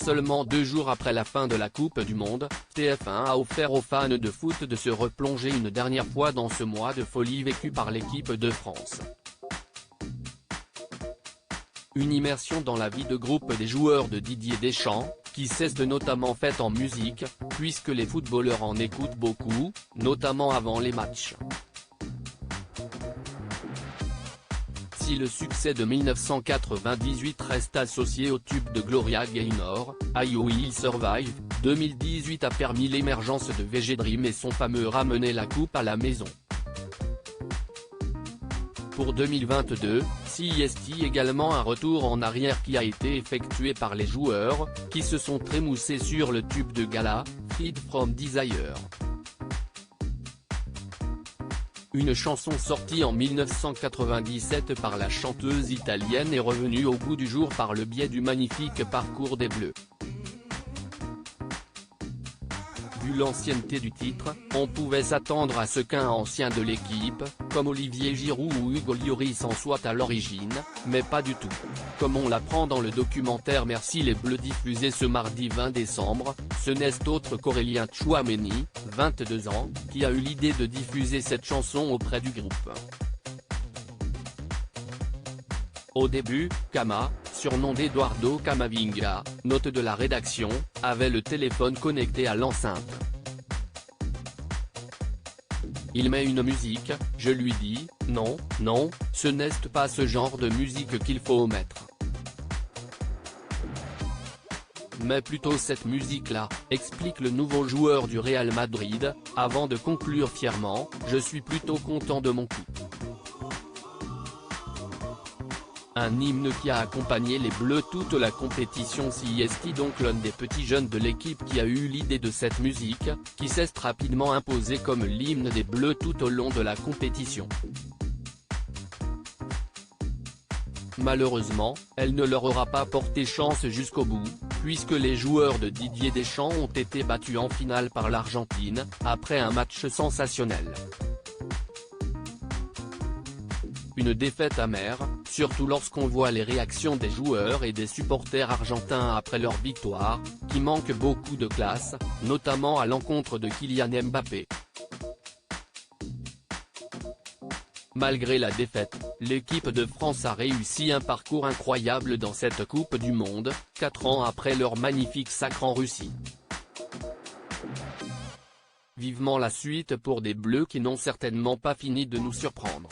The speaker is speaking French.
Seulement 2 jours après la fin de la Coupe du Monde, TF1 a offert aux fans de foot de se replonger une dernière fois dans ce mois de folie vécu par l'équipe de France. Une immersion dans la vie de groupe des joueurs de Didier Deschamps, qui s'est notamment faite en musique, puisque les footballeurs en écoutent beaucoup, notamment avant les matchs. Si le succès de 1998 reste associé au tube de Gloria Gaynor, I Will Survive, 2018 a permis l'émergence de VG Dream et son fameux Ramener la coupe à la maison. Pour 2022, CIST également un retour en arrière qui a été effectué par les joueurs, qui se sont trémoussés sur le tube de gala, Freed from Desire. Une chanson sortie en 1997 par la chanteuse italienne est revenue au goût du jour par le biais du magnifique parcours des Bleus. Vu l'ancienneté du titre, on pouvait s'attendre à ce qu'un ancien de l'équipe, comme Olivier Giroud ou Hugo Lloris en soit à l'origine, mais pas du tout. Comme on l'apprend dans le documentaire Merci les Bleus diffusé ce mardi 20 décembre, ce n'est autre qu'Aurélien Tchouaméni, 22 ans, qui a eu l'idée de diffuser cette chanson auprès du groupe. Au début, Kama, surnom d'Eduardo Camavinga, note de la rédaction, avait le téléphone connecté à l'enceinte. Il met une musique, je lui dis, non, non, ce n'est pas ce genre de musique qu'il faut mettre. Mais plutôt cette musique-là, explique le nouveau joueur du Real Madrid, avant de conclure fièrement, je suis plutôt content de mon coup. Un hymne qui a accompagné les Bleus toute la compétition. CIST donc l'un des petits jeunes de l'équipe qui a eu l'idée de cette musique, qui s'est rapidement imposée comme l'hymne des Bleus tout au long de la compétition. Malheureusement, elle ne leur aura pas porté chance jusqu'au bout, puisque les joueurs de Didier Deschamps ont été battus en finale par l'Argentine, après un match sensationnel. Une défaite amère, surtout lorsqu'on voit les réactions des joueurs et des supporters argentins après leur victoire, qui manquent beaucoup de classe, notamment à l'encontre de Kylian Mbappé. Malgré la défaite, l'équipe de France a réussi un parcours incroyable dans cette Coupe du Monde, 4 ans après leur magnifique sacre en Russie. Vivement la suite pour des Bleus qui n'ont certainement pas fini de nous surprendre.